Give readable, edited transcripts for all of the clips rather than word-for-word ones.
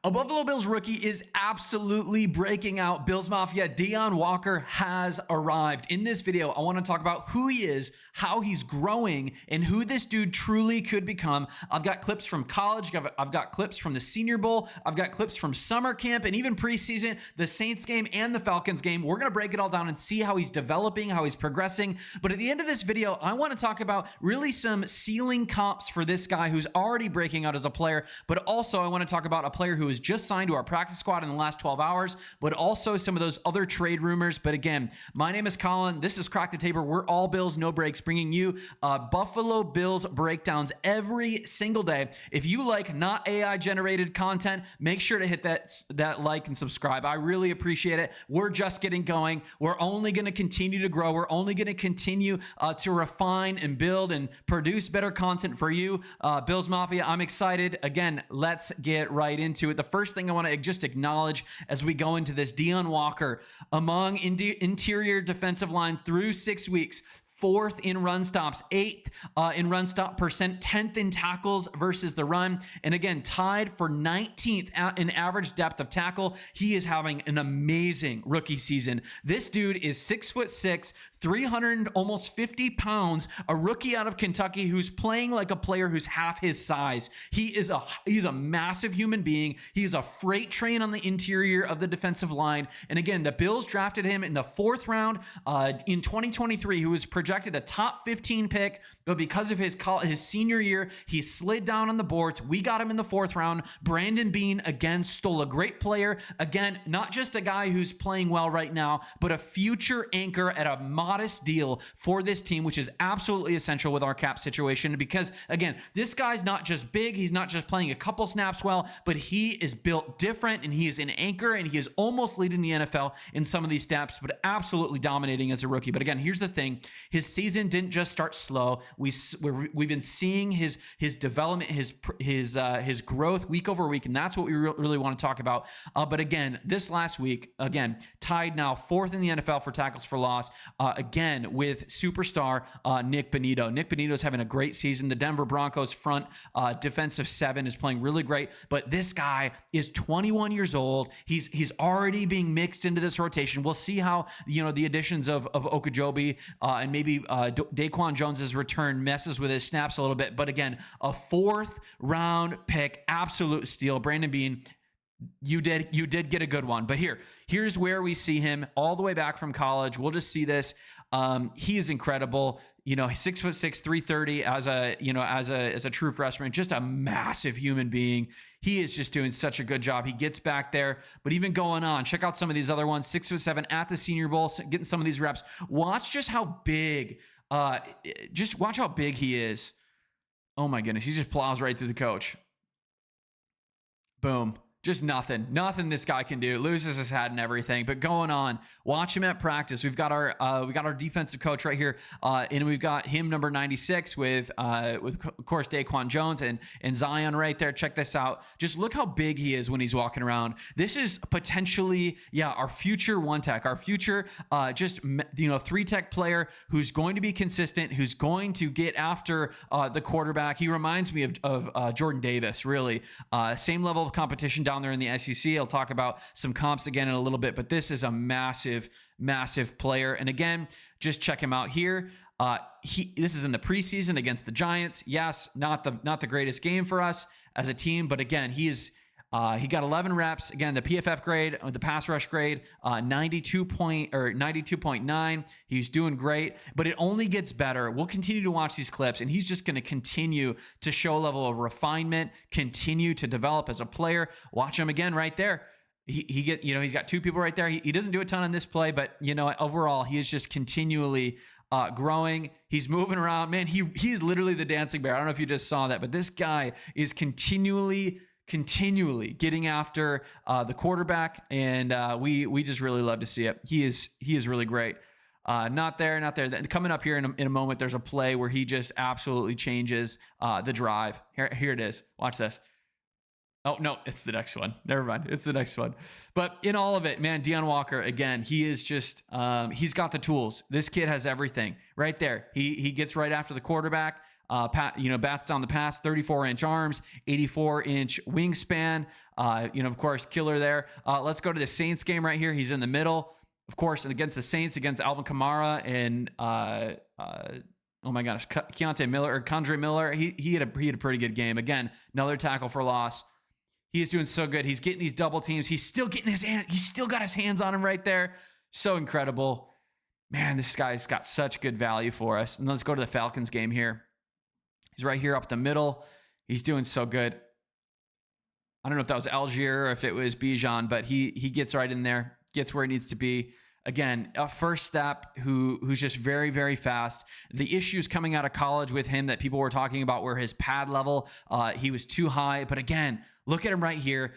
A Buffalo Bills rookie is absolutely breaking out. Bills Mafia, Deon Walker has arrived. In this video, I want to talk about who he is, how he's growing, and who this dude truly could become. I've got clips from college. I've got clips from the Senior Bowl. I've got clips from summer camp and even preseason, the Saints game and the Falcons game. We're going to break it all down and see how he's developing, how he's progressing. But at the end of this video, I want to talk about really some ceiling comps for this guy who's already breaking out as a player. But also, I want to talk about a player who is just signed to our practice squad in the last 12 hours, but also some of those other trade rumors. But again, my name is Colin. This is Crack the Taper. We're all Bills, no breaks, bringing you Buffalo Bills breakdowns every single day. If you like not AI generated content, make sure to hit that like and subscribe. I really appreciate it. We're just getting going. We're only going to continue to grow. We're only going to continue to refine and build and produce better content for you. Bills Mafia, I'm excited. Again, let's get right into it. The first thing I want to just acknowledge as we go into this, Deon Walker, among interior defensive line through 6 weeks, 4th in run stops, 8th in run stop percent, 10th in tackles versus the run, and again, tied for 19th in average depth of tackle. He is having an amazing rookie season. This dude is 6'6", 300 almost 50 pounds, a rookie out of Kentucky who's playing like a player who's half his size. He's a massive human being. He's a freight train on the interior of the defensive line. And again, the Bills drafted him in the 4th round in 2023. He was projected a top 15 pick, but because of his senior year, he slid down on the boards. We got him in the 4th round. Brandon Beane, again, stole a great player. Again, not just a guy who's playing well right now, but a future anchor at a modest deal for this team, which is absolutely essential with our cap situation because, again, this guy's not just big. He's not just playing a couple snaps well, but he is built different, and he is an anchor, and he is almost leading the NFL in some of these stats, but absolutely dominating as a rookie. But again, here's the thing. His season didn't just start slow. We've been seeing his development, his growth week over week, and that's what we really want to talk about. But again, this last week, again, tied now 4th in the NFL for tackles for loss, again with superstar Nick Bonito. Nick Bonito is having a great season. The Denver Broncos front defensive 7 is playing really great, but this guy is 21 years old. He's already being mixed into this rotation. We'll see how the additions of Okojobi and maybe Daquan Jones's return messes with his snaps a little bit. But again, a 4th round pick, absolute steal. Brandon Beane, you did get a good one. But here's where we see him all the way back from college. We'll just see this. He is incredible. 6'6", 330 as a true freshman, just a massive human being. He is just doing such a good job. He gets back there, but even going on, check out some of these other ones. 6'7" at the Senior Bowl, getting some of these reps. Watch just how big, watch how big he is. Oh my goodness, he just plows right through the coach. Boom. Just nothing this guy can do. Loses his hat and everything. But going on, watch him at practice. We've got our defensive coach right here, and we've got him number 96 with of course Daquan Jones and Zion right there. Check this out. Just look how big he is when he's walking around. This is potentially our future 1-tech, our future 3-tech player who's going to be consistent, who's going to get after the quarterback. He reminds me of Jordan Davis, really. Same level of competition down there in the SEC. I'll talk about some comps again in a little bit, but this is a massive player. And again, just check him out here. This is in the preseason against the Giants. Yes, not the greatest game for us as a team, but again, he got 11 reps. Again, the PFF grade, the pass rush grade, 92.9. He's doing great, but it only gets better. We'll continue to watch these clips, and he's just going to continue to show a level of refinement, continue to develop as a player. Watch him again right there. He's got 2 people right there. He doesn't do a ton on this play, but overall, he is just continually growing. He's moving around. Man, he's literally the dancing bear. I don't know if you just saw that, but this guy is continually getting after the quarterback, and we just really love to see it. He is really great. Not there. Coming up here in a moment, there's a play where he just absolutely changes the drive. Here it is. Watch this. Oh, no, it's the next one. Never mind. It's the next one. But in all of it, man, Deon Walker, again, he is just, he's got the tools. This kid has everything right there. He gets right after the quarterback. bats down the pass, 34-inch arms, 84-inch wingspan. Of course, killer there. Let's go to the Saints game right here. He's in the middle, of course, and against the Saints, against Alvin Kamara and oh my gosh, Kondre Miller. He had a pretty good game. Again, another tackle for loss. He is doing so good. He's getting these double teams. He's still getting he's still got his hands on him right there. So incredible. Man, this guy's got such good value for us. And let's go to the Falcons game here. He's right here up the middle. He's doing so good. I don't know if that was Algier or if it was Bijan, but he gets right in there, gets where he needs to be. Again, a first step who's just very, very fast. The issues coming out of college with him that people were talking about were his pad level. He was too high. But again, look at him right here.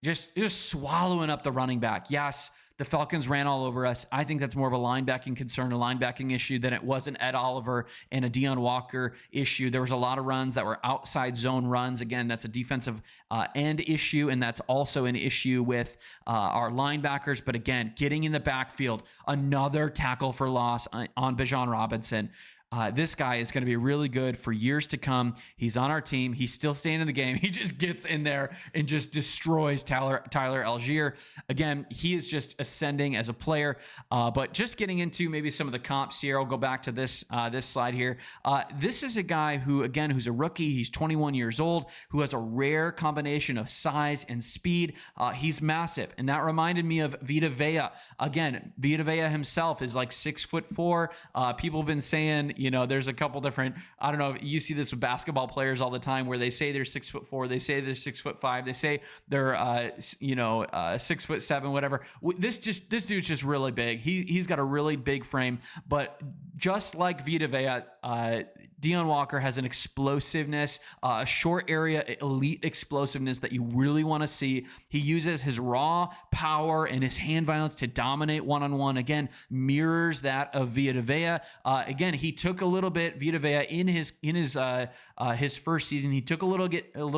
Just swallowing up the running back. Yes, the Falcons ran all over us. I think that's more of a linebacking concern, a linebacking issue than it was an Ed Oliver and a Deon Walker issue. There was a lot of runs that were outside zone runs. Again, that's a defensive end issue, and that's also an issue with our linebackers. But again, getting in the backfield, another tackle for loss on Bijan Robinson. This guy is going to be really good for years to come. He's on our team. He's still staying in the game. He just gets in there and just destroys Tyler Algier. Again, he is just ascending as a player. But just getting into maybe some of the comps here. I'll go back to this slide here. This is a guy who, again, who's a rookie. He's 21 years old, who has a rare combination of size and speed. He's massive. And that reminded me of Vita Vea. Again, Vita Vea himself is like 6'4". People have been saying, there's a couple different, I don't know, you see this with basketball players all the time where they say they're 6'4", they say they're 6'5", they say they're 6'7", whatever. This dude's just really big. He's got a really big frame, but just like Vita Vea, Deon Walker has an explosiveness, a short area, elite explosiveness that you really want to see. He uses his raw power and his hand violence to dominate one-on-one. Again, mirrors that of Vita Vea. Again, he took a little bit, Vita Vea, in his first season. He took a little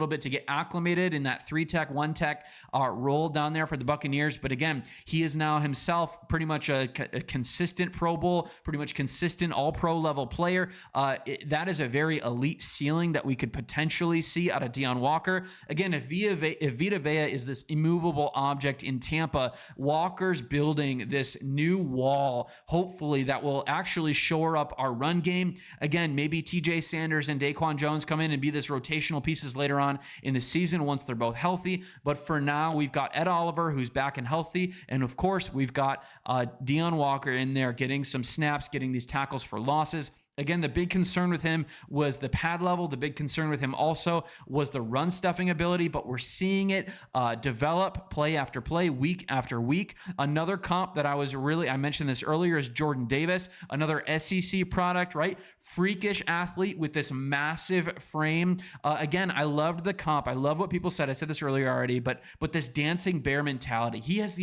bit to get acclimated in that 3-tech, 1-tech role down there for the Buccaneers. But again, he is now himself pretty much a consistent Pro Bowl, pretty much consistent all-pro level player. That is a very elite ceiling that we could potentially see out of Deon Walker. Again, if Vita Vea is this immovable object in Tampa, Walker's building this new wall, hopefully, that will actually shore up our run game. Again, maybe TJ Sanders and Daquan Jones come in and be this rotational pieces later on in the season once they're both healthy. But for now, we've got Ed Oliver, who's back and healthy. And of course, we've got Deon Walker in there getting some snaps, getting these tackles for losses. Again, the big concern with him was the pad level. The big concern with him also was the run stuffing ability, but we're seeing it develop play after play, week after week. Another comp that I mentioned this earlier, is Jordan Davis, another SEC product, right? Freakish athlete with this massive frame. Again, I loved the comp. I love what people said. I said this earlier already, but this dancing bear mentality. He has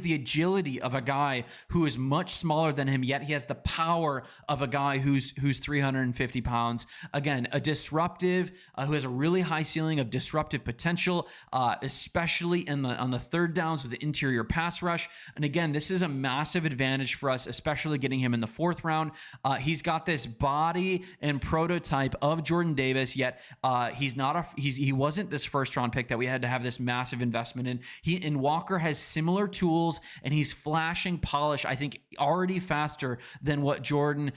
the agility of a guy who is much smaller than him, yet he has the power of a guy who's 350 pounds. Again, a disruptive, who has a really high ceiling of disruptive potential, especially on the third downs with the interior pass rush. And again, this is a massive advantage for us, especially getting him in the 4th round. He's got this body and prototype of Jordan Davis, yet he wasn't this 1st round pick that we had to have this massive investment in. And Walker has similar tools, and he's flashing polish, I think, already faster than what Jordan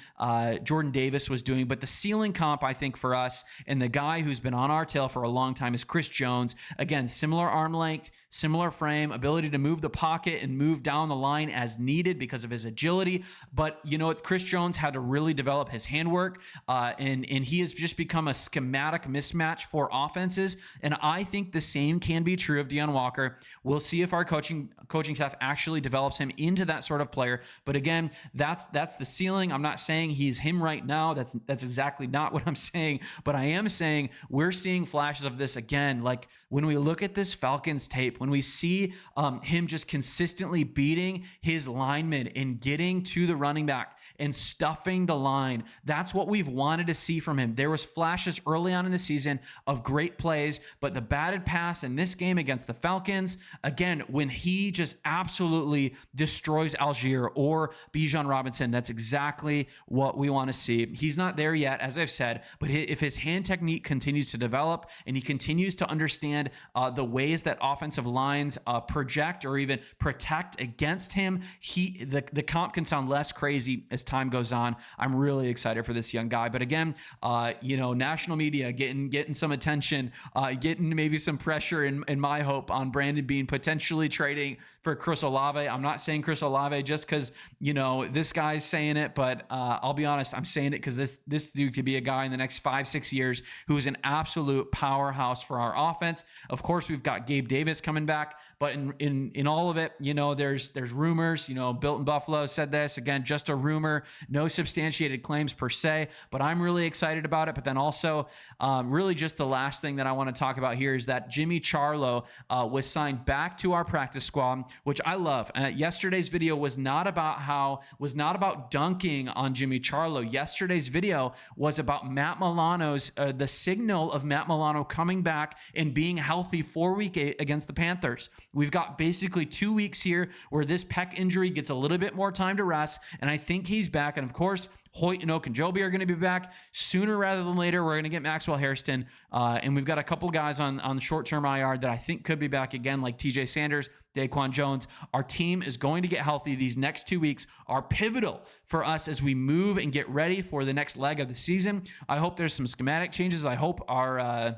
Davis was doing. But the ceiling comp, I think, for us, and the guy who's been on our tail for a long time, is Chris Jones. Again, similar arm length, similar frame, ability to move the pocket and move down the line as needed because of his agility. But you know what? Chris Jones had to really develop his handwork, and he has just become a schematic mismatch for offenses. And I think the same can be true of Deon Walker. We'll see if our coaching staff actually develops him into that sort of player. But again, that's the ceiling. I'm not saying he's him right now. That's exactly not what I'm saying. But I am saying we're seeing flashes of this again. Like when we look at this Falcons tape, when we see him just consistently beating his linemen and getting to the running back and stuffing the line. That's what we've wanted to see from him. There was flashes early on in the season of great plays, but the batted pass in this game against the Falcons, again, when he just absolutely destroys Algier or Bijan Robinson, that's exactly what we want to see. He's not there yet, as I've said, but if his hand technique continues to develop and he continues to understand the ways that offensive lines project or even protect against him, the comp can sound less crazy as time goes on. I'm really excited for this young guy. But again, national media getting some attention, getting maybe some pressure in my hope on Brandon Beane potentially trading for Chris Olave. I'm not saying Chris Olave just because, this guy's saying it, but I'll be honest, I'm saying it because this dude could be a guy in the next 5-6 years who is an absolute powerhouse for our offense. Of course, we've got Gabe Davis coming back, but in all of it, there's rumors. Built in Buffalo said this, again, just a rumor, no substantiated claims per se, but I'm really excited about it. But then also, really just the last thing that I want to talk about here is that Jimmy Charlo was signed back to our practice squad, which I love. Yesterday's video was not about dunking on Jimmy Charlo. Yesterday's video was about Matt Milano's, the signal of Matt Milano coming back and being healthy for week 8 against the Panthers. We've got basically 2 weeks here where this pec injury gets a little bit more time to rest, and I think he's back. And of course, Hoyt and Okunjobi are going to be back sooner rather than later. We're going to get Maxwell Hairston, and we've got a couple guys on the short-term IR that I think could be back again, like TJ Sanders, Daquan Jones. Our team is going to get healthy. These next 2 weeks are pivotal for us as we move and get ready for the next leg of the season. I hope there's some schematic changes. I hope our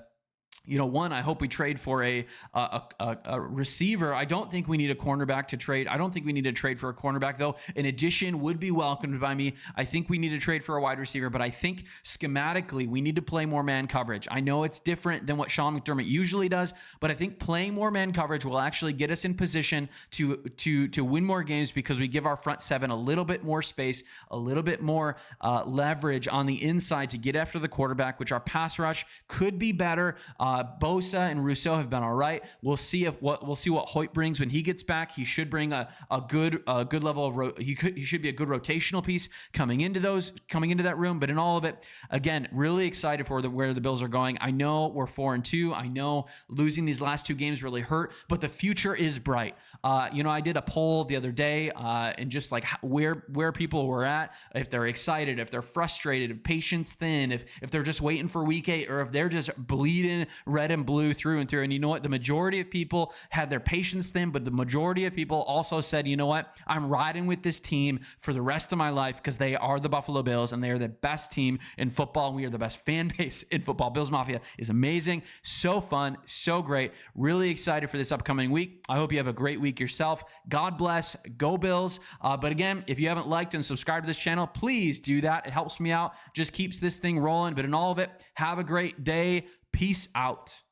I hope we trade for a receiver. I don't think we need a cornerback to trade. I don't think we need to trade for a cornerback, though. An addition would be welcomed by me. I think we need to trade for a wide receiver, but I think schematically we need to play more man coverage. I know it's different than what Sean McDermott usually does, but I think playing more man coverage will actually get us in position to win more games because we give our front seven a little bit more space, a little bit more leverage on the inside to get after the quarterback, which our pass rush could be better. Bosa and Rousseau have been all right. We'll see what Hoyt brings when he gets back. He should bring a good level of he should be a good rotational piece coming into that room. But in all of it, again, really excited for where the Bills are going. I know we're 4-2. I know losing these last 2 games really hurt, but the future is bright. I did a poll the other day and just like where people were at, if they're excited, if they're frustrated, if patience thin, if they're just waiting for week 8, or if they're just bleeding red and blue through and through. And you know what? The majority of people had their patience thin, but the majority of people also said, you know what? I'm riding with this team for the rest of my life because they are the Buffalo Bills and they are the best team in football. And we are the best fan base in football. Bills Mafia is amazing. So fun. So great. Really excited for this upcoming week. I hope you have a great week yourself. God bless. Go Bills. But again, if you haven't liked and subscribed to this channel, please do that. It helps me out. Just keeps this thing rolling. But in all of it, have a great day. Peace out.